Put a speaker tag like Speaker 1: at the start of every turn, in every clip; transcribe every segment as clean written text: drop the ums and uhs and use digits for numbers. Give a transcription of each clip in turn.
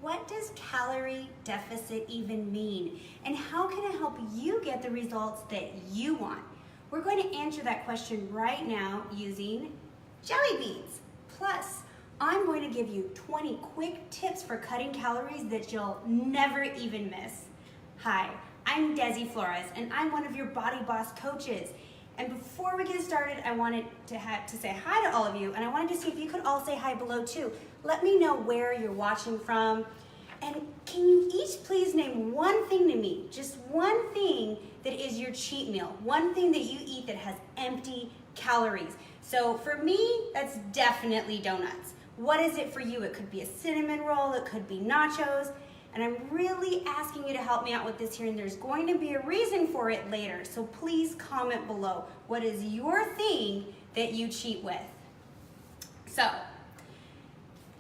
Speaker 1: what does calorie deficit even mean? And how can it help you get the results that you want? We're going to answer that question right now using jelly beans. Plus, I'm going to give you 20 quick tips for cutting calories that you'll never even miss. Hi, I'm Desi Flores, and I'm one of your BodyBoss coaches. And before we get started, I wanted to say hi to all of you, and I wanted to see if you could all say hi below too. Let me know where you're watching from. And can you each please name one thing to me, just one thing that is your cheat meal, one thing that you eat that has empty calories. So for me, that's definitely donuts. What is it for you? It could be a cinnamon roll, it could be nachos, and I'm really asking you to help me out with this here, and there's going to be a reason for it later, so please comment below. What is your thing that you cheat with? So,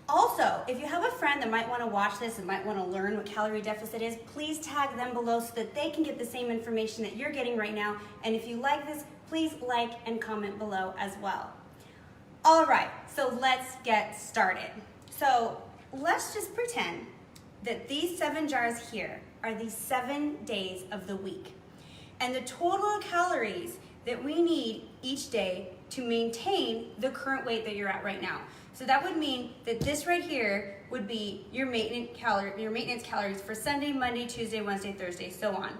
Speaker 1: also, if you have a friend that might want to watch this and might want to learn what calorie deficit is, please tag them below so that they can get the same information that you're getting right now, and if you like this, please like and comment below as well. All right, so let's get started. So let's just pretend that these 7 jars here are the 7 days of the week. And the total calories that we need each day to maintain the current weight that you're at right now. So that would mean that this right here would be your maintenance calories for Sunday, Monday, Tuesday, Wednesday, Thursday, so on.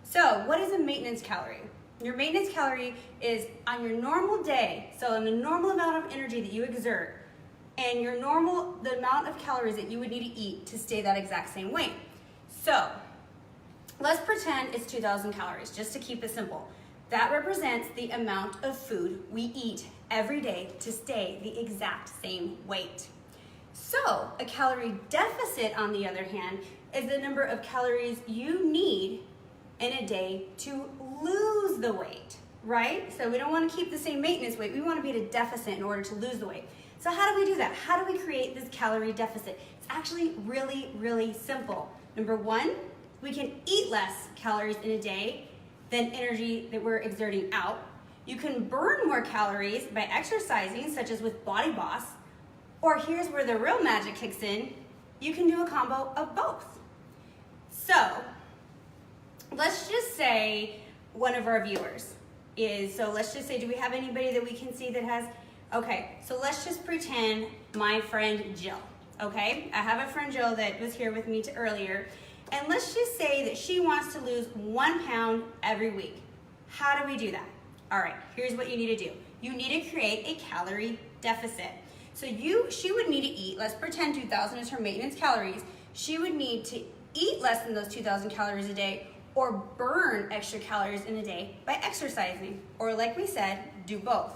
Speaker 1: So what is a maintenance calorie? Your maintenance calorie is on your normal day, so on the normal amount of energy that you exert, and the amount of calories that you would need to eat to stay that exact same weight. So let's pretend it's 2,000 calories, just to keep it simple. That represents the amount of food we eat every day to stay the exact same weight. So a calorie deficit, on the other hand, is the number of calories you need in a day to lose the weight, right? So we don't want to keep the same maintenance weight. We want to be at a deficit in order to lose the weight. So how do we do that? How do we create this calorie deficit? It's actually really, really simple. Number one, we can eat less calories in a day than energy that we're exerting out. You can burn more calories by exercising, such as with BodyBoss, or here's where the real magic kicks in, you can do a combo of both. So let's just say one of our viewers let's just say, do we have anybody that we can see that has, okay, so let's just pretend my friend Jill, okay? I have a friend Jill that was here with me earlier, and let's just say that she wants to lose 1 pound every week. How do we do that? All right, here's what you need to do. You need to create a calorie deficit. So she would need to eat, let's pretend 2,000 is her maintenance calories. She would need to eat less than those 2,000 calories a day or burn extra calories in a day by exercising, or like we said, do both.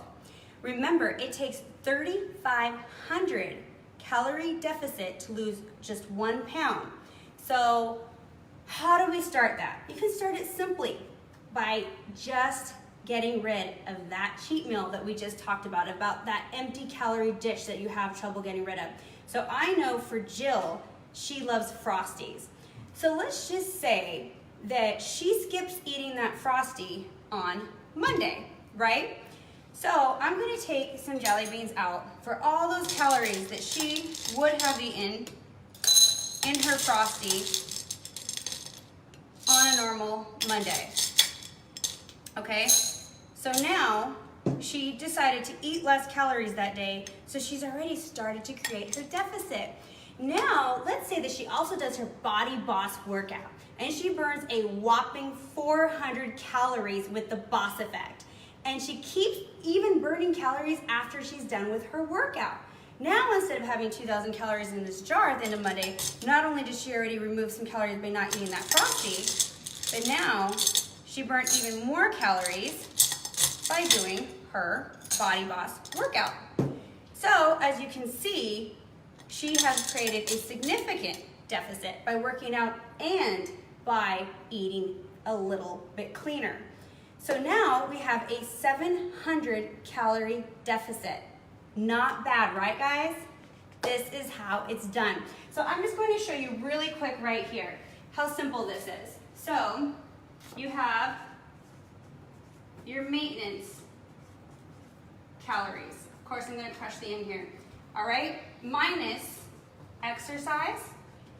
Speaker 1: Remember, it takes 3,500 calorie deficit to lose just 1 pound. So how do we start that? You can start it simply by just getting rid of that cheat meal that we just talked about that empty calorie dish that you have trouble getting rid of. So I know for Jill, she loves Frosties. So let's just say that she skips eating that Frosty on Monday, right? So I'm gonna take some jelly beans out for all those calories that she would have eaten in her Frosty on a normal Monday, okay? So now she decided to eat less calories that day, so she's already started to create her deficit. Now, let's say that she also does her BodyBoss workout, and she burns a whopping 400 calories with the Boss Effect. And she keeps even burning calories after she's done with her workout. Now, instead of having 2,000 calories in this jar at the end of Monday, not only did she already remove some calories by not eating that Frosty, but now she burnt even more calories by doing her BodyBoss workout. So, as you can see, she has created a significant deficit by working out and by eating a little bit cleaner. So now we have a 700 calorie deficit. Not bad, right guys? This is how it's done. So I'm just going to show you really quick right here how simple this is. So you have your maintenance calories. Of course, I'm going to crush the in here. All right, minus exercise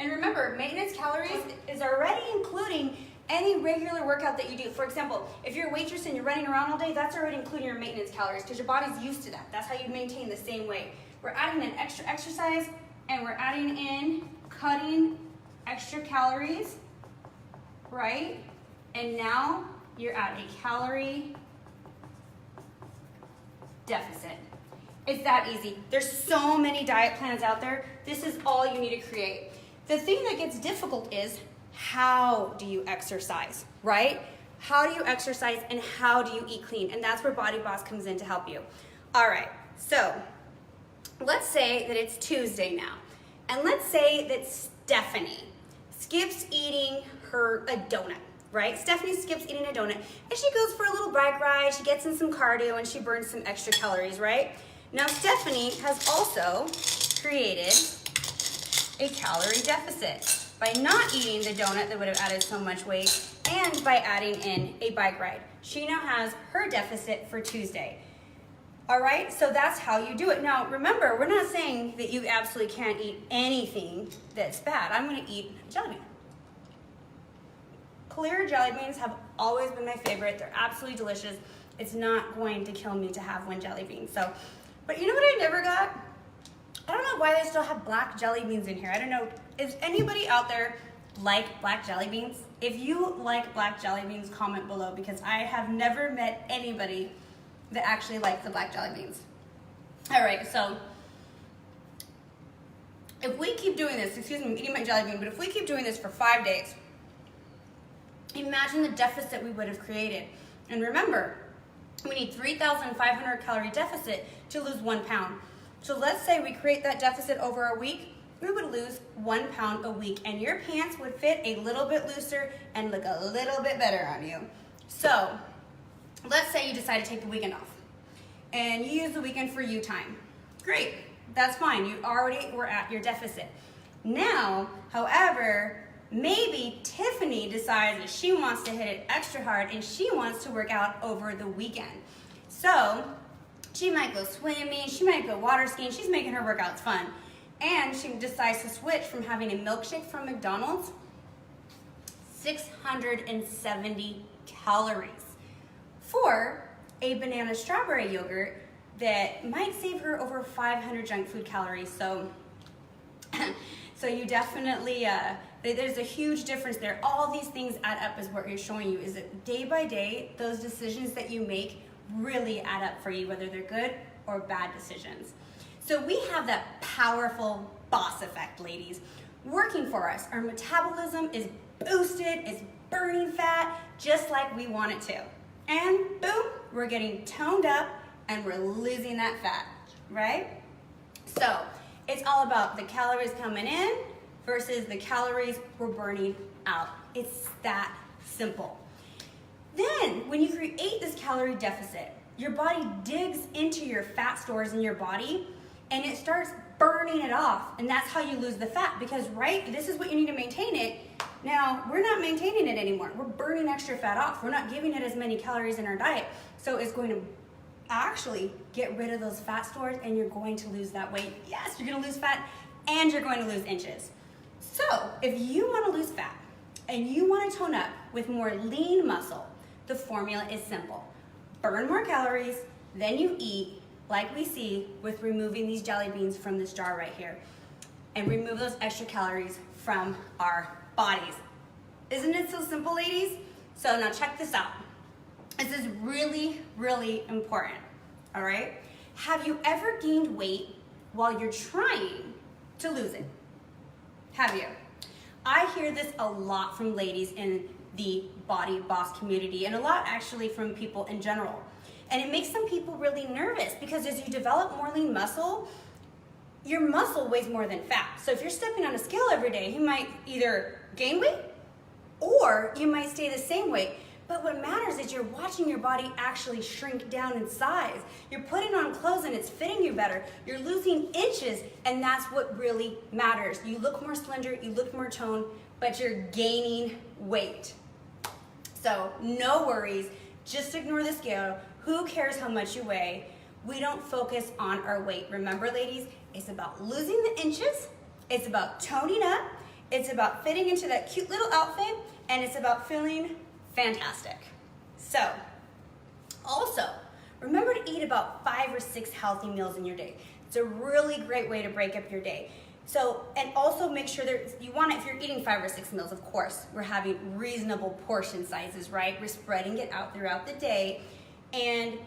Speaker 1: And remember, maintenance calories is already including any regular workout that you do. For example, if you're a waitress and you're running around all day, that's already including your maintenance calories because your body's used to that. That's how you maintain the same weight. We're adding an extra exercise and we're adding in cutting extra calories, right? And now you're at a calorie deficit. It's that easy. There's so many diet plans out there. This is all you need to create. The thing that gets difficult is how do you exercise, right? How do you exercise and how do you eat clean? And that's where BodyBoss comes in to help you. All right, so let's say that it's Tuesday now. And let's say that Stephanie skips eating a donut, right? Stephanie skips eating a donut and she goes for a little bike ride, she gets in some cardio and she burns some extra calories, right? Now Stephanie has also created a calorie deficit by not eating the donut that would have added so much weight and by adding in a bike ride. She now has her deficit for Tuesday. All right, so that's how you do it. Now remember, we're not saying that you absolutely can't eat anything that's bad. I'm gonna eat jelly bean. Clear jelly beans have always been my favorite. They're absolutely delicious. It's not going to kill me to have one jelly bean. So, but you know what I never got? I don't know why they still have black jelly beans in here. I don't know. Is anybody out there like black jelly beans? If you like black jelly beans, comment below because I have never met anybody that actually likes the black jelly beans. All right, so if we keep doing this, excuse me, I'm eating my jelly bean, but if we keep doing this for 5 days, imagine the deficit we would have created. And remember, we need 3,500 calorie deficit to lose 1 pound. So let's say we create that deficit over a week, we would lose 1 pound a week and your pants would fit a little bit looser and look a little bit better on you. So let's say you decide to take the weekend off and you use the weekend for you time. Great, that's fine. You already were at your deficit. Now, however, maybe Tiffany decides that she wants to hit it extra hard and she wants to work out over the weekend. So she might go swimming, she might go water skiing, she's making her workouts fun. And she decides to switch from having a milkshake from McDonald's, 670 calories, for a banana strawberry yogurt that might save her over 500 junk food calories. So, so you definitely, there's a huge difference there. All these things add up is what you're showing you, is that day by day, those decisions that you make really add up for you, whether they're good or bad decisions. So we have that powerful boss effect, ladies, working for us. Our metabolism is boosted, it's burning fat just like we want it to. And boom, we're getting toned up and we're losing that fat, right? So it's all about the calories coming in versus the calories we're burning out. It's that simple. Then when you create this calorie deficit, your body digs into your fat stores in your body and it starts burning it off. And that's how you lose the fat because, right, this is what you need to maintain it. Now, we're not maintaining it anymore. We're burning extra fat off. We're not giving it as many calories in our diet. So it's going to actually get rid of those fat stores and you're going to lose that weight. Yes, you're going to lose fat and you're going to lose inches. So if you want to lose fat and you want to tone up with more lean muscle, the formula is simple. Burn more calories than you eat, like we see with removing these jelly beans from this jar right here, and remove those extra calories from our bodies. Isn't it so simple, ladies? So now check this out. This is really, really important, all right? Have you ever gained weight while you're trying to lose it? Have you? I hear this a lot from ladies in the BodyBoss community and a lot actually from people in general. And it makes some people really nervous because as you develop more lean muscle, your muscle weighs more than fat. So if you're stepping on a scale every day, you might either gain weight or you might stay the same weight. But what matters is you're watching your body actually shrink down in size. You're putting on clothes and it's fitting you better. You're losing inches and that's what really matters. You look more slender, you look more toned, but you're gaining weight. So no worries, just ignore the scale. Who cares how much you weigh? We don't focus on our weight. Remember, ladies, it's about losing the inches, it's about toning up, it's about fitting into that cute little outfit, and it's about feeling fantastic. So, also, remember to eat about 5 or 6 healthy meals in your day. It's a really great way to break up your day. So, and also make sure that you want to, if you're eating 5 or 6 meals, of course, we're having reasonable portion sizes, right? We're spreading it out throughout the day. And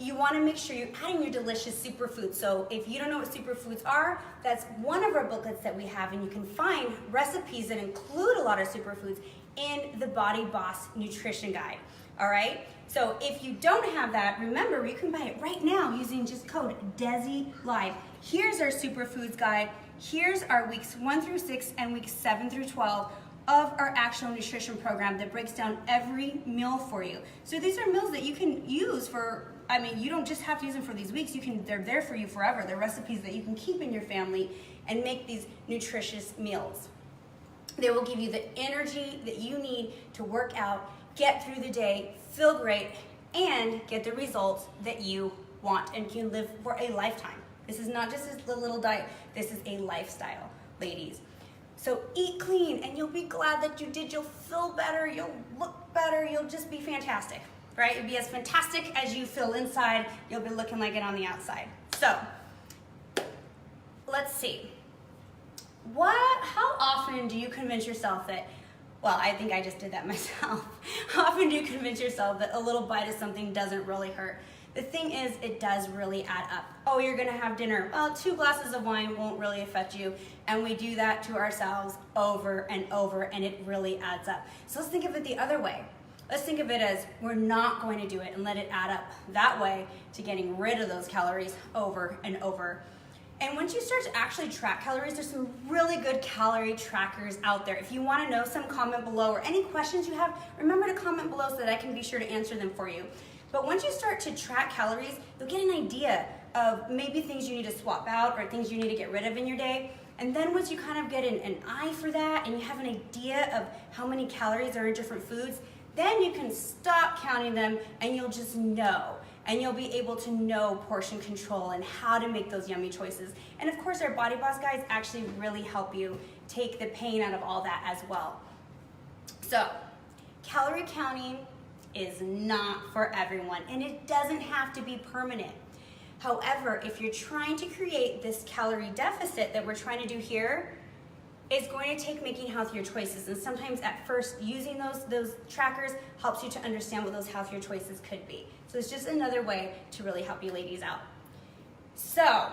Speaker 1: you want to make sure you're adding your delicious superfoods. So if you don't know what superfoods are, that's one of our booklets that we have, and you can find recipes that include a lot of superfoods in the BodyBoss nutrition guide. All right? So if you don't have that, remember, you can buy it right now using just code Desi Live. Here's our superfoods guide. Here's our weeks 1 through 6 and weeks 7 through 12 of our actual nutrition program that breaks down every meal for you. So these are meals that you can use for, I mean, you don't just have to use them for these weeks. They're there for you forever. They're recipes that you can keep in your family and make these nutritious meals. They will give you the energy that you need to work out, get through the day, feel great, and get the results that you want and can live for a lifetime. This is not just a little diet. This is a lifestyle, ladies. So eat clean, and you'll be glad that you did. You'll feel better. You'll look better. You'll just be fantastic, right? You'll be as fantastic as you feel inside. You'll be looking like it on the outside. So let's see. How often do you convince yourself that, well, I think I just did that myself. How often do you convince yourself that a little bite of something doesn't really hurt? The thing is, it does really add up. Oh, you're gonna have dinner. Well, 2 glasses of wine won't really affect you. And we do that to ourselves over and over, and it really adds up. So let's think of it the other way. Let's think of it as we're not going to do it and let it add up that way to getting rid of those calories over and over. And once you start to actually track calories, there's some really good calorie trackers out there. If you want to know some, comment below, or any questions you have, remember to comment below so that I can be sure to answer them for you. But once you start to track calories, you'll get an idea of maybe things you need to swap out or things you need to get rid of in your day. And then once you kind of get an eye for that and you have an idea of how many calories are in different foods, then you can stop counting them and you'll just know. And you'll be able to know portion control and how to make those yummy choices. And of course, our BodyBoss guides actually really help you take the pain out of all that as well. So, calorie counting is not for everyone, and it doesn't have to be permanent. However, if you're trying to create this calorie deficit that we're trying to do here, it's going to take making healthier choices. And sometimes at first, using those trackers helps you to understand what those healthier choices could be. So it's just another way to really help you ladies out. So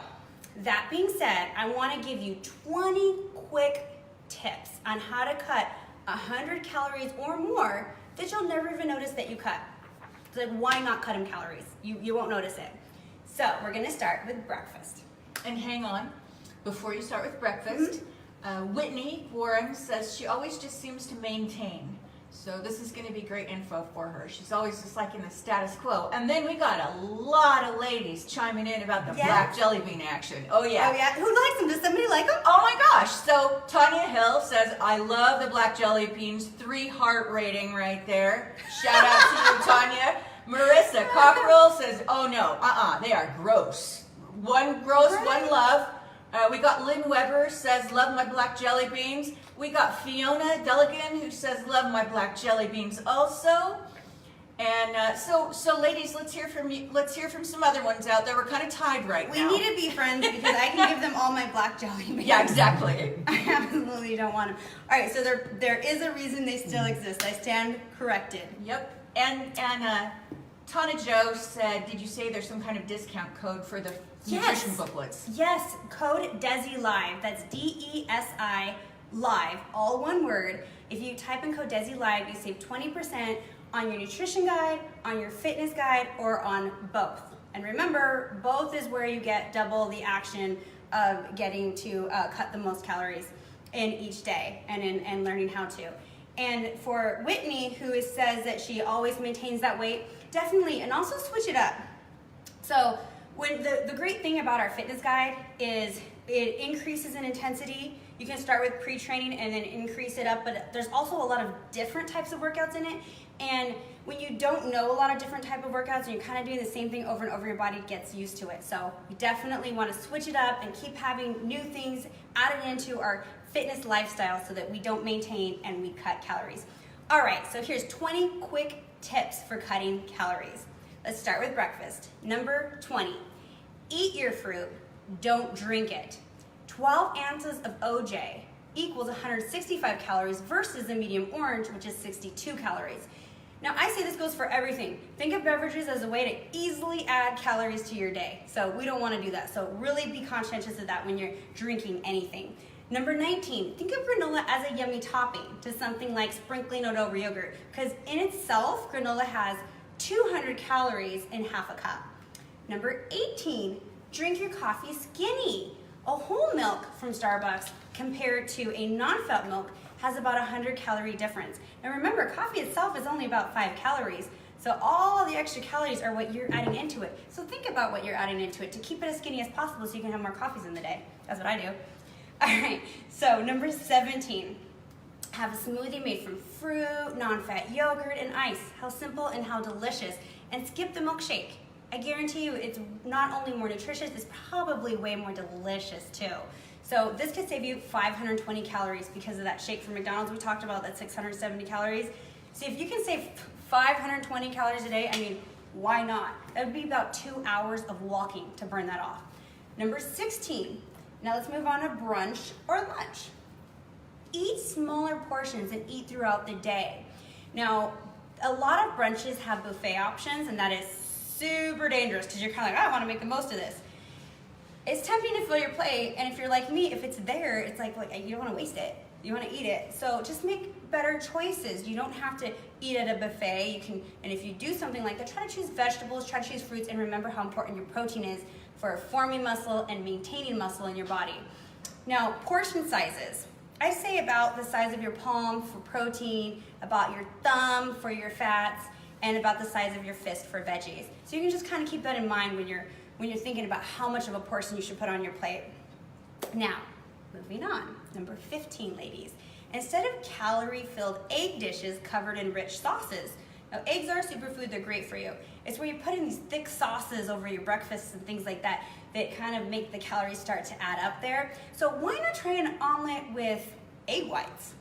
Speaker 1: that being said, I want to give you 20 quick tips on how to cut 100 calories or more that you'll never even notice that you cut. It's like, why not cut them calories? You won't notice it. So we're gonna start with breakfast.
Speaker 2: And hang on, before you start with breakfast, Whitney Warren says she always just seems to maintain. So this is going to be great info for her. She's always just like in the status quo. And then we got a lot of ladies chiming in about the black jelly bean action. Oh yeah.
Speaker 1: Oh yeah. Who likes them? Does somebody like them?
Speaker 2: Oh my gosh. So Tanya Hill says, I love the black jelly beans. 3 heart rating right there. Shout out to you, Tanya. Marissa Cockrell says, oh no, they are gross. One gross, one love. We got Lynn Weber says, love my black jelly beans. We got Fiona Deligan who says, love my black jelly beans also. And so ladies, let's hear from you. Let's hear from some other ones out there. We're kind of tied right now.
Speaker 1: We need to be friends because I can give them all my black jelly beans.
Speaker 2: Yeah, exactly.
Speaker 1: I absolutely don't want them. All right, so there is a reason they still exist. I stand corrected.
Speaker 2: Yep. And Tana Joe said, did you say there's some kind of discount code for the nutrition booklets?
Speaker 1: Yes, code Desi Live. That's DESI Live, all one word. If you type in code Desi Live, you save 20% on your nutrition guide, on your fitness guide, or on both. And remember, both is where you get double the action of getting to cut the most calories in each day and learning how to. And for Whitney, who says that she always maintains that weight, definitely, and also switch it up. So when the great thing about our fitness guide is it increases in intensity. You can start with pre-training and then increase it up, but there's also a lot of different types of workouts in it. And when you don't know a lot of different type of workouts and you're kind of doing the same thing over and over, your body gets used to it. So we definitely want to switch it up and keep having new things added into our fitness lifestyle so that we don't maintain and we cut calories. All right, so here's 20 quick tips for cutting calories. Let's start with breakfast. Number 20, eat your fruit, don't drink it. 12 ounces of OJ equals 165 calories versus the medium orange, which is 62 calories. Now, I say this goes for everything. Think of beverages as a way to easily add calories to your day. So we don't want to do that. So really be conscientious of that when you're drinking anything. Number 19, think of granola as a yummy topping to something like sprinkling it over yogurt, because in itself, granola has 200 calories in half a cup. Number 18, drink your coffee skinny. A whole milk from Starbucks compared to a non-fat milk has about 100 calorie difference. Now remember, coffee itself is only about 5 calories. So all the extra calories are what you're adding into it. So think about what you're adding into it to keep it as skinny as possible so you can have more coffees in the day. That's what I do. All right, so number 17, have a smoothie made from fruit, non-fat yogurt, and ice. How simple and how delicious. And skip the milkshake. I guarantee you it's not only more nutritious, it's probably way more delicious too. So this could save you 520 calories because of that shake from McDonald's we talked about, that 670 calories. So if you can save 520 calories a day, I mean, why not? That would be about 2 hours of walking to burn that off. Number 16, now let's move on to brunch or lunch. Eat smaller portions and eat throughout the day. Now, a lot of brunches have buffet options, and that is super dangerous because you're kind of like, I want to make the most of this. It's tempting to fill your plate, and if you're like me, if it's there, it's like you don't want to waste it. You want to eat it. So just make better choices. You don't have to eat at a buffet. You can, and if you do something like that, try to choose vegetables, try to choose fruits, and remember how important your protein is for forming muscle and maintaining muscle in your body. Now, portion sizes. I say about the size of your palm for protein, about your thumb for your fats, and about the size of your fist for veggies. So you can just kind of keep that in mind when you're thinking about how much of a portion you should put on your plate. Now, moving on, number 15, ladies. Instead of calorie-filled egg dishes covered in rich sauces, now eggs are a superfood, they're great for you. It's where you put in these thick sauces over your breakfasts and things like that that kind of make the calories start to add up there. So why not try an omelet with egg whites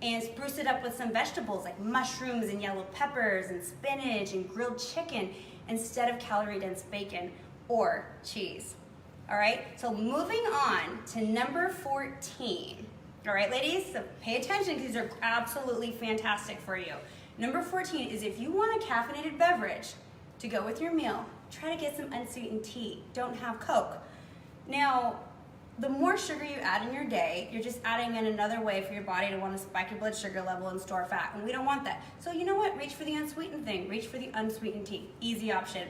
Speaker 1: and spruce it up with some vegetables like mushrooms and yellow peppers and spinach and grilled chicken instead of calorie-dense bacon or cheese. All right, so moving on to number 14. All right, ladies, so pay attention because these are absolutely fantastic for you. Number 14 is if you want a caffeinated beverage to go with your meal, try to get some unsweetened tea. Don't have Coke. Now, the more sugar you add in your day, you're just adding in another way for your body to want to spike your blood sugar level and store fat, and we don't want that. So you know what? Reach for the unsweetened thing. Reach for the unsweetened tea. Easy option.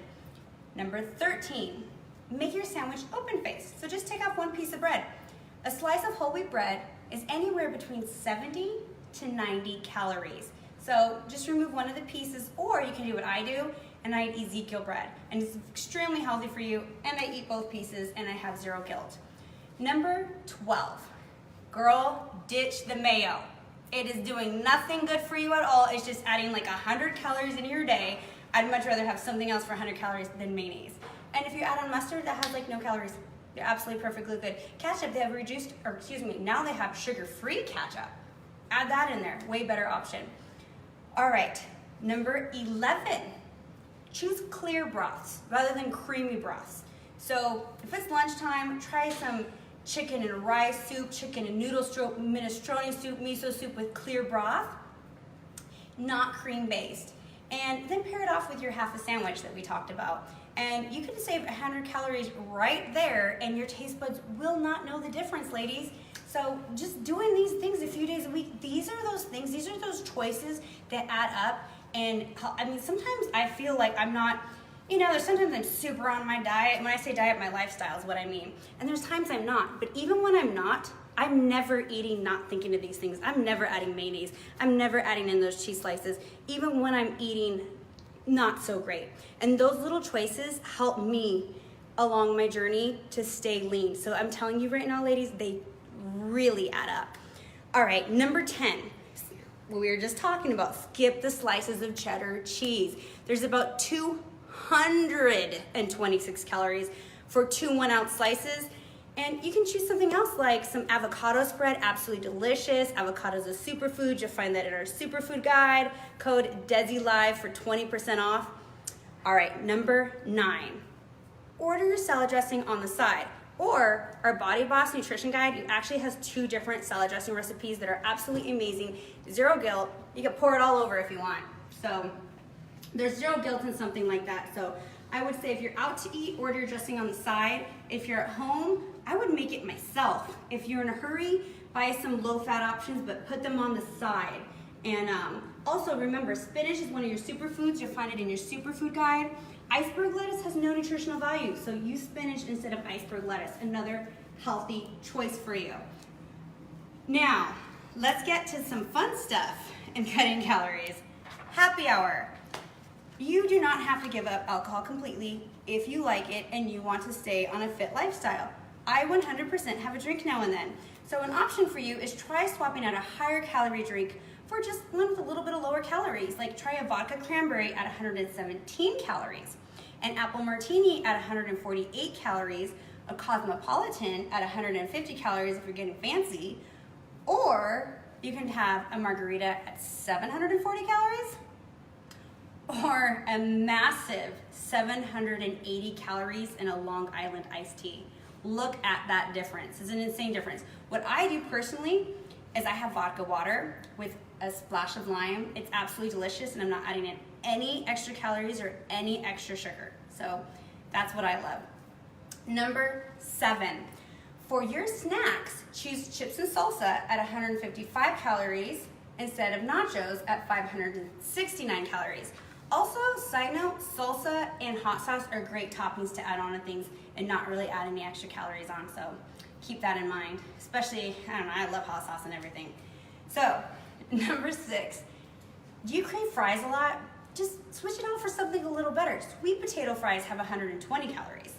Speaker 1: Number 13, make your sandwich open face. So just take off one piece of bread. A slice of whole wheat bread is anywhere between 70 to 90 calories. So just remove one of the pieces, or you can do what I do, and I eat Ezekiel bread. And it's extremely healthy for you, and I eat both pieces, and I have zero guilt. Number 12, girl, ditch the mayo. It is doing nothing good for you at all. It's just adding like 100 calories in your day. I'd much rather have something else for 100 calories than mayonnaise. And if you add on mustard, that has like no calories. They're absolutely perfectly good. Ketchup, they have reduced, or excuse me, now they have sugar-free ketchup. Add that in there, way better option. All right, number 11, choose clear broths rather than creamy broths. So if it's lunchtime, try some chicken and rice soup, chicken and noodle soup, minestrone soup, miso soup with clear broth, not cream-based. And then pair it off with your half a sandwich that we talked about. And you can save 100 calories right there, and your taste buds will not know the difference, ladies. So just doing these things a few days a week, these are those things, these are those choices that add up. And I mean, sometimes I feel like I'm not, you know, there's sometimes I'm super on my diet. When I say diet, my lifestyle is what I mean. And there's times I'm not. But even when I'm not, I'm never eating not thinking of these things. I'm never adding mayonnaise. I'm never adding in those cheese slices, even when I'm eating not so great. And those little choices help me along my journey to stay lean. So I'm telling you right now, ladies, they really add up. All right, number 10, what we were just talking about, skip the slices of cheddar cheese. There's about 226 calories for 2 1-ounce slices. And you can choose something else like some avocado spread, absolutely delicious. Avocado is a superfood. You'll find that in our superfood guide. Code Desi Live for 20% off. All right, number 9. Order your salad dressing on the side. Or our BodyBoss nutrition guide, it actually has 2 different salad dressing recipes that are absolutely amazing. Zero guilt. You can pour it all over if you want. So there's zero guilt in something like that. So I would say if you're out to eat, order your dressing on the side. If you're at home, I would make it myself. If you're in a hurry, buy some low-fat options, but put them on the side. And also remember, spinach is one of your superfoods. You'll find it in your superfood guide. Iceberg lettuce has no nutritional value, so use spinach instead of iceberg lettuce. Another healthy choice for you. Now, let's get to some fun stuff in cutting calories. Happy hour. You do not have to give up alcohol completely if you like it and you want to stay on a fit lifestyle. I 100% have a drink now and then. So an option for you is try swapping out a higher calorie drink for just one with a little bit of lower calories. Like try a vodka cranberry at 117 calories, an apple martini at 148 calories, a cosmopolitan at 150 calories if you're getting fancy, or you can have a margarita at 740 calories, or a massive 780 calories in a Long Island iced tea. Look at that difference. It's an insane difference. What I do personally is I have vodka water with a splash of lime. It's absolutely delicious, and I'm not adding in any extra calories or any extra sugar. So that's what I love. Number 7, for your snacks, choose chips and salsa at 155 calories instead of nachos at 569 calories. Also, side note, salsa and hot sauce are great toppings to add on to things and not really add any extra calories on, so keep that in mind. Especially, I don't know, I love hot sauce and everything. So, number 6, do you crave fries a lot? Just switch it out for something a little better. Sweet potato fries have 120 calories,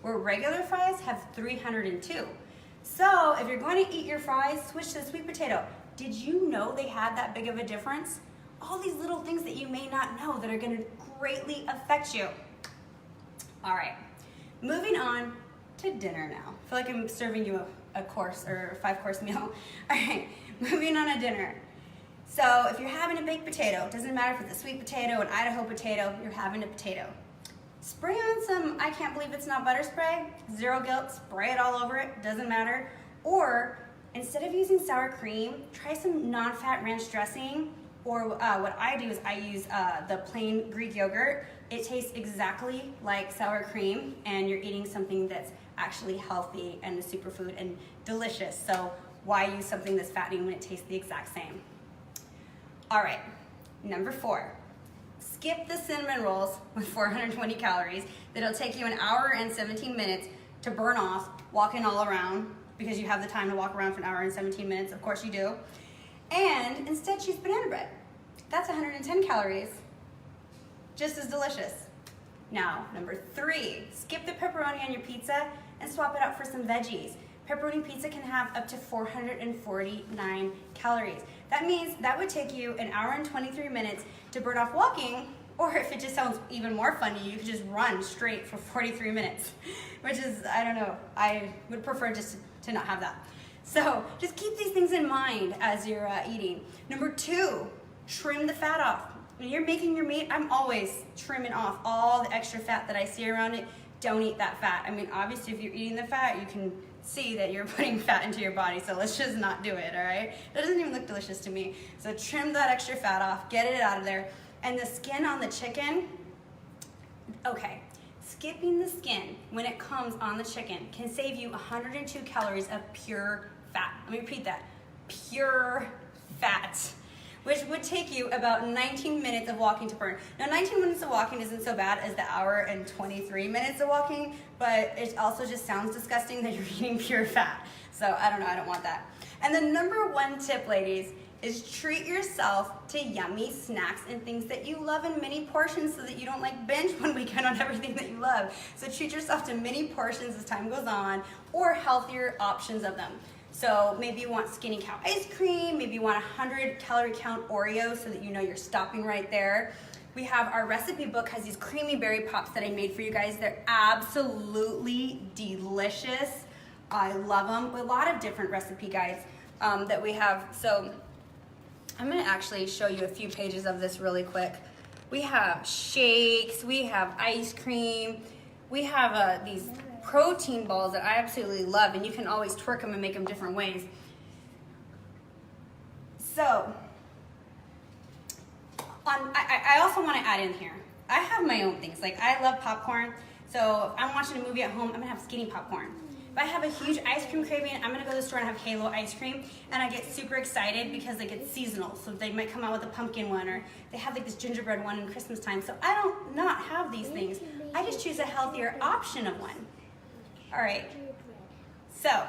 Speaker 1: where regular fries have 302. So, if you're going to eat your fries, switch to the sweet potato. Did you know they had that big of a difference? All these little things that you may not know that are going to greatly affect you. All right, moving on to dinner now. I feel like I'm serving you a course or a 5-course meal. All right, moving on to dinner. So if you're having a baked potato, it doesn't matter if it's a sweet potato, an Idaho potato, you're having a potato. Spray on some, I can't believe it's not butter spray, zero guilt, spray it all over it, doesn't matter. Or instead of using sour cream, try some non-fat ranch dressing. Or what I do is I use the plain Greek yogurt. It tastes exactly like sour cream, and you're eating something that's actually healthy and a superfood and delicious. So why use something that's fattening when it tastes the exact same? All right, number 4. Skip the cinnamon rolls with 420 calories. That'll take you an hour and 17 minutes to burn off walking all around, because you have the time to walk around for an hour and 17 minutes. Of course you do. And instead choose banana bread. That's 110 calories. Just as delicious. Now, number 3, skip the pepperoni on your pizza and swap it out for some veggies. Pepperoni pizza can have up to 449 calories. That means that would take you an hour and 23 minutes to burn off walking, or if it just sounds even more fun to you, you could just run straight for 43 minutes, which is, I don't know, I would prefer just to not have that. So just keep these things in mind as you're eating. Number 2, trim the fat off. When you're making your meat, I'm always trimming off all the extra fat that I see around it. Don't eat that fat. I mean, obviously if you're eating the fat, you can see that you're putting fat into your body, so let's just not do it, all right? That doesn't even look delicious to me. So trim that extra fat off, get it out of there. And the skin on the chicken, okay, skipping the skin when it comes on the chicken can save you 102 calories of pure fat. Let me repeat that, pure fat, which would take you about 19 minutes of walking to burn. Now 19 minutes of walking isn't so bad as the hour and 23 minutes of walking, but it also just sounds disgusting that you're eating pure fat. So I don't know, I don't want that. And the number 1 tip, ladies, is treat yourself to yummy snacks and things that you love in mini portions so that you don't like binge one weekend on everything that you love. So treat yourself to mini portions as time goes on, or healthier options of them. So maybe you want Skinny Cow ice cream, maybe you want 100 calorie count Oreos so that you know you're stopping right there. We have our recipe book, has these creamy berry pops that I made for you guys. They're absolutely delicious. I love them. A lot of different recipe guides that we have. So I'm gonna actually show you a few pages of this really quick. We have shakes, we have ice cream, we have these protein balls that I absolutely love, and you can always twerk them and make them different ways. So, I also want to add in here, I have my own things. Like, I love popcorn, so if I'm watching a movie at home, I'm gonna have skinny popcorn. If I have a huge ice cream craving, I'm gonna go to the store and have Halo ice cream, and I get super excited because like it's seasonal, so they might come out with a pumpkin one, or they have like this gingerbread one in Christmas time. So I don't not have these things. I just choose a healthier option of one. All right, so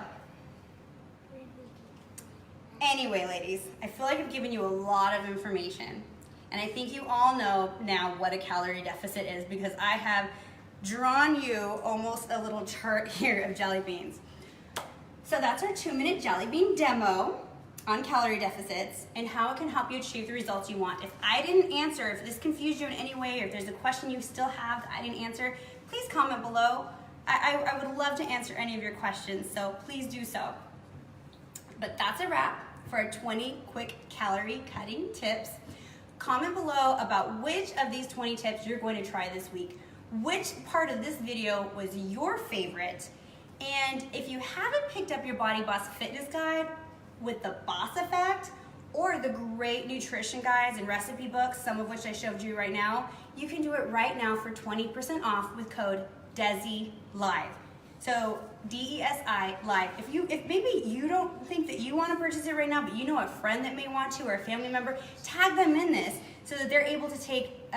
Speaker 1: anyway, ladies, I feel like I've given you a lot of information, and I think you all know now what a calorie deficit is, because I have drawn you almost a little chart here of jelly beans. So that's our 2-minute jelly bean demo on calorie deficits and how it can help you achieve the results you want. If I didn't answer, if this confused you in any way, or if there's a question you still have that I didn't answer, please comment below. I would love to answer any of your questions, so please do so. But that's a wrap for our 20 quick calorie cutting tips. Comment below about which of these 20 tips you're going to try this week. Which part of this video was your favorite? And if you haven't picked up your BodyBoss fitness guide with the Boss Effect, or the great nutrition guides and recipe books, some of which I showed you right now, you can do it right now for 20% off with code Desi Live. So DESI Live. If maybe you don't think that you want to purchase it right now, but you know a friend that may want to, or a family member, tag them in this so that they're able to take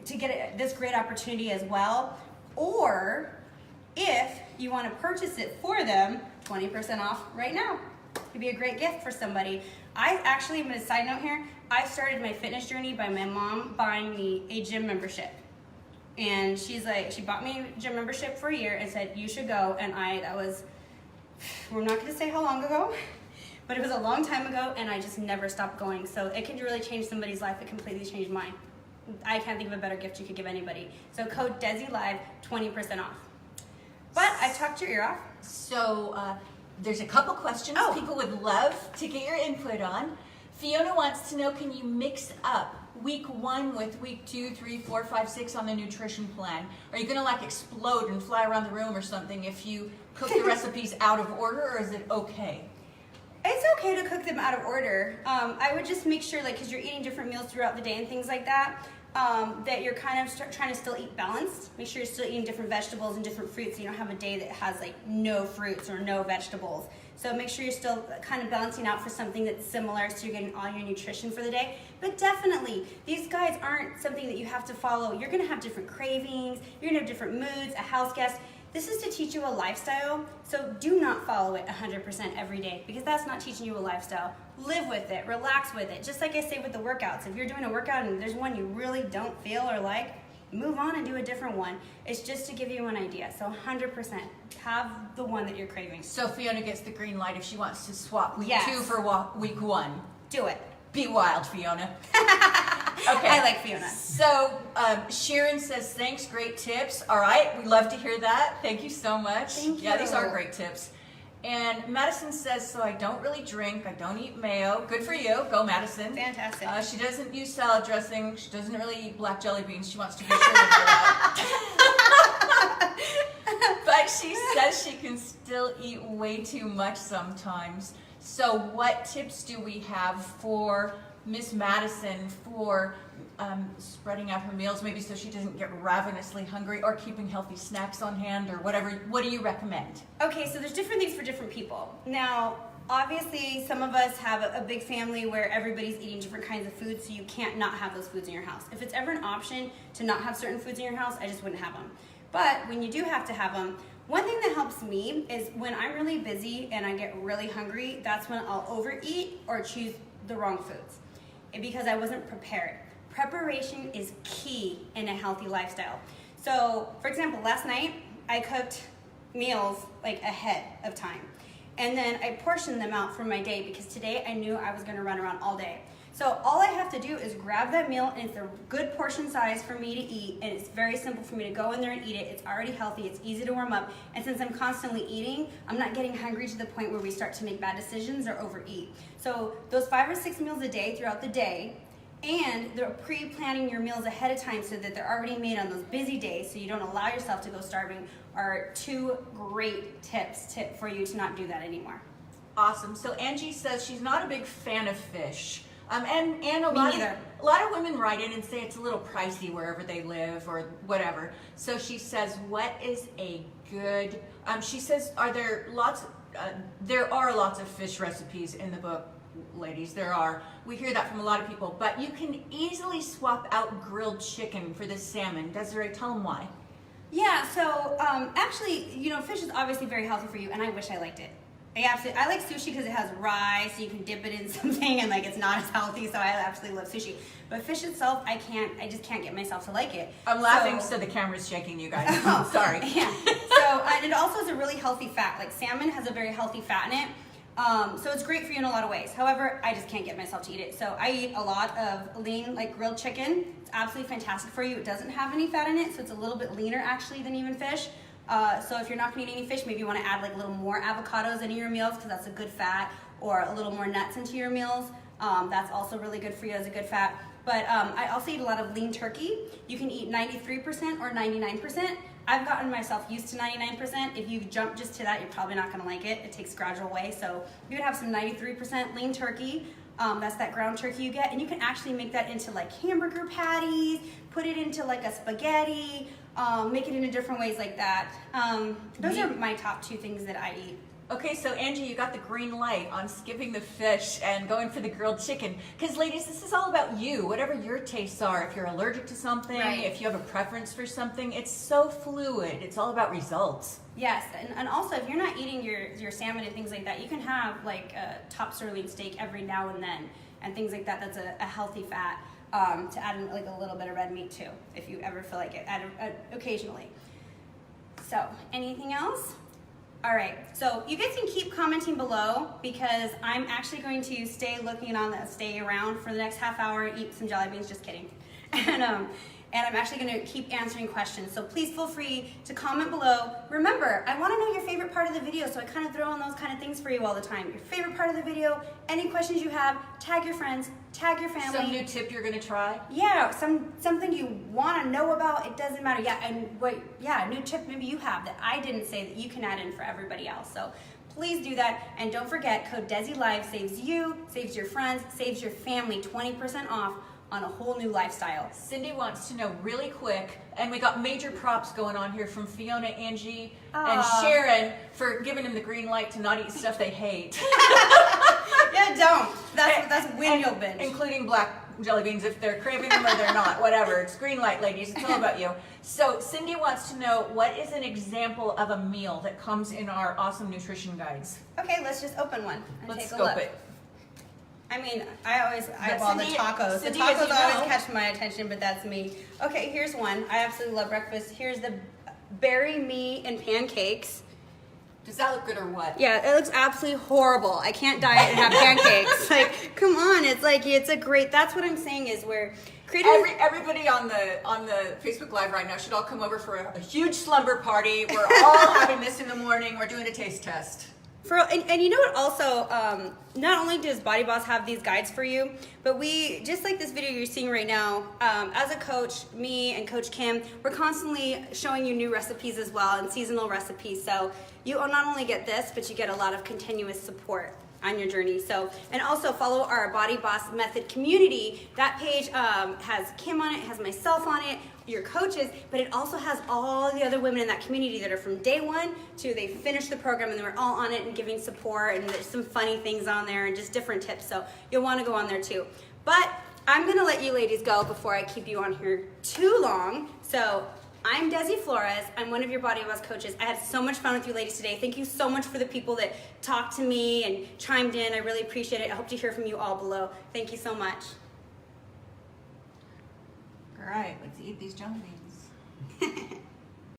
Speaker 1: to get this great opportunity as well. Or if you want to purchase it for them, 20% off right now. It'd be a great gift for somebody. I actually, I'm going to side note here, I started my fitness journey by my mom buying me a gym membership. And she's like, she bought me a gym membership for a year and said, you should go. And that was, we're not going to say how long ago, but it was a long time ago, and I just never stopped going. So it can really change somebody's life. It completely changed mine. I can't think of a better gift you could give anybody. So code Desi Live, 20% off. But I talked your ear off. So
Speaker 2: there's a couple questions people would love to get your input on. Fiona wants to know, can you mix up week 1 with week 2, 3, 4, 5, 6 on the nutrition plan? Are you gonna like explode and fly around the room or something if you cook the recipes out of order, or is it okay?
Speaker 1: It's okay to cook them out of order. I would just make sure, like, because you're eating different meals throughout the day and things like that, that you're kind of trying to still eat balanced. Make sure you're still eating different vegetables and different fruits, so you don't have a day that has like no fruits or no vegetables. So make sure you're still kind of balancing out for something that's similar, so you're getting all your nutrition for the day. But definitely, these guides aren't something that you have to follow. You're gonna have different cravings, you're gonna have different moods, a house guest. This is to teach you a lifestyle, so do not follow it 100% every day, because that's not teaching you a lifestyle. Live with it, relax with it. Just like I say with the workouts, if you're doing a workout and there's one you really don't feel or like, move on and do a different one. It's just to give you an idea. So 100%, have the one that you're craving.
Speaker 2: So Fiona gets the green light if she wants to swap week 2 for week 1.
Speaker 1: Do it.
Speaker 2: Be wild, Fiona.
Speaker 1: Okay. I like Fiona.
Speaker 2: So Sharon says, thanks, great tips. All right, we love to hear that. Thank you so much.
Speaker 1: Thank you.
Speaker 2: Yeah, these are great tips. And Madison says, so I don't really drink, I don't eat mayo. Good for you, go Madison.
Speaker 1: Fantastic.
Speaker 2: She doesn't use salad dressing, she doesn't really eat black jelly beans, she wants to be sure to know that. But she says she can still eat way too much sometimes. So what tips do we have for Miss Madison for spreading out her meals, maybe so she doesn't get ravenously hungry, or keeping healthy snacks on hand, or whatever? What do you recommend?
Speaker 1: Okay, so there's different things for different people. Now, obviously, some of us have a big family where everybody's eating different kinds of foods, so you can't not have those foods in your house. If it's ever an option to not have certain foods in your house, I just wouldn't have them. But when you do have to have them, One thing that helps me is when I'm really busy and I get really hungry, that's when I'll overeat or choose the wrong foods because I wasn't prepared. Preparation is key in a healthy lifestyle. So, for example, last night I cooked meals like ahead of time. And then I portioned them out for my day because today I knew I was gonna run around all day. So all I have to do is grab that meal, and it's a good portion size for me to eat, and it's very simple for me to go in there and eat it. It's already healthy, it's easy to warm up, and since I'm constantly eating, I'm not getting hungry to the point where we start to make bad decisions or overeat. So those 5 or 6 meals a day throughout the day, and they're pre-planning your meals ahead of time so that they're already made on those busy days so you don't allow yourself to go starving are 2 great tips for you to not do that anymore.
Speaker 2: Awesome. So Angie says she's not a big fan of fish. And a lot of women write in and say it's a little pricey wherever they live or whatever. So she says, what is a good, she says, there are lots of fish recipes in the book, ladies. There are. We hear that from a lot of people, but you can easily swap out grilled chicken for the salmon. Desiree, tell them why.
Speaker 1: Yeah, so actually, fish is obviously very healthy for you, and I wish I liked it. I like sushi because it has rice, so you can dip it in something, and it's not as healthy. So I absolutely love sushi. But fish itself, I just can't get myself to like it.
Speaker 2: I'm laughing, so the camera's shaking, you guys. Sorry.
Speaker 1: Yeah. So and it also has a really healthy fat. Like salmon has a very healthy fat in it. So it's great for you in a lot of ways. However, I just can't get myself to eat it. So I eat a lot of lean, grilled chicken. It's absolutely fantastic for you. It doesn't have any fat in it, so it's a little bit leaner actually than even fish. So if you're not going to eat any fish, maybe you want to add a little more avocados into your meals because that's a good fat, or a little more nuts into your meals. That's also really good for you as a good fat. But I also eat a lot of lean turkey. You can eat 93% or 99%. I've gotten myself used to 99%. If you jump just to that, you're probably not going to like it. It takes gradual way. So you would have some 93% lean turkey. That's that ground turkey you get. And you can actually make that into hamburger patties, put it into a spaghetti, make it into different ways like that. Those are my top 2 things that I eat.
Speaker 2: Okay, so Angie, you got the green light on skipping the fish and going for the grilled chicken. Because ladies, this is all about you, whatever your tastes are. If you're allergic to something,
Speaker 1: right.
Speaker 2: If you have a preference for something, it's so fluid. It's all about results.
Speaker 1: Yes, and also if you're not eating your salmon and things like that, you can have a top sirloin steak every now and then and things like that. That's a healthy fat to add in a little bit of red meat too, if you ever feel like it, occasionally. So, anything else? All right, so you guys can keep commenting below because I'm actually going to stay around for the next half hour, eat some jelly beans, just kidding. And I'm actually gonna keep answering questions. So please feel free to comment below. Remember, I wanna know your favorite part of the video, so I kind of throw in those kind of things for you all the time. Your favorite part of the video, any questions you have, tag your friends, tag your family.
Speaker 2: Some new tip you're gonna try?
Speaker 1: Yeah, something you wanna know about, it doesn't matter. Yeah, and a new tip maybe you have that I didn't say that you can add in for everybody else. So please do that, and don't forget, code DesiLive saves you, saves your friends, saves your family 20% off on a whole new lifestyle.
Speaker 2: Cindy wants to know really quick, and we got major props going on here from Fiona, Angie, and Sharon for giving them the green light to not eat stuff they hate.
Speaker 1: Yeah, don't. That's when you'll binge.
Speaker 2: Including black jelly beans if they're craving them or they're not, whatever. It's green light, ladies. It's all about you. So Cindy wants to know, what is an example of a meal that comes in our awesome nutrition guides?
Speaker 1: Okay, let's just open one and
Speaker 2: Let's
Speaker 1: take a
Speaker 2: scope
Speaker 1: look.
Speaker 2: it.
Speaker 1: I mean, I always eyeball the tacos.
Speaker 2: Cindy,
Speaker 1: the tacos always
Speaker 2: know.
Speaker 1: catch my attention, but that's me. Okay, here's one. I absolutely love breakfast. Here's the berry me and pancakes.
Speaker 2: Does that look good or what?
Speaker 1: Yeah, it looks absolutely horrible. I can't diet and have pancakes. Come on, it's a great. That's what I'm saying is we're creating.
Speaker 2: Everybody on the Facebook Live right now should all come over for a huge slumber party. We're all having this in the morning. We're doing a taste test.
Speaker 1: And you know what also, not only does BodyBoss have these guides for you, but we, just like this video you're seeing right now, as a coach, me and Coach Kim, we're constantly showing you new recipes as well and seasonal recipes. So you not only get this, but you get a lot of continuous support on your journey. So, and also follow our BodyBoss Method community. That page has Kim on it, has myself on it, your coaches, but it also has all the other women in that community that are from day one to they finish the program and they're all on it and giving support, and there's some funny things on there and just different tips. So you'll want to go on there too. But I'm gonna let you ladies go before I keep you on here too long. So I'm Desi Flores. I'm one of your BodyBoss coaches. I had so much fun with you ladies today. Thank you so much for the people that talked to me and chimed in. I really appreciate it. I hope to hear from you all below. Thank you so much.
Speaker 2: All right, let's eat these jelly beans.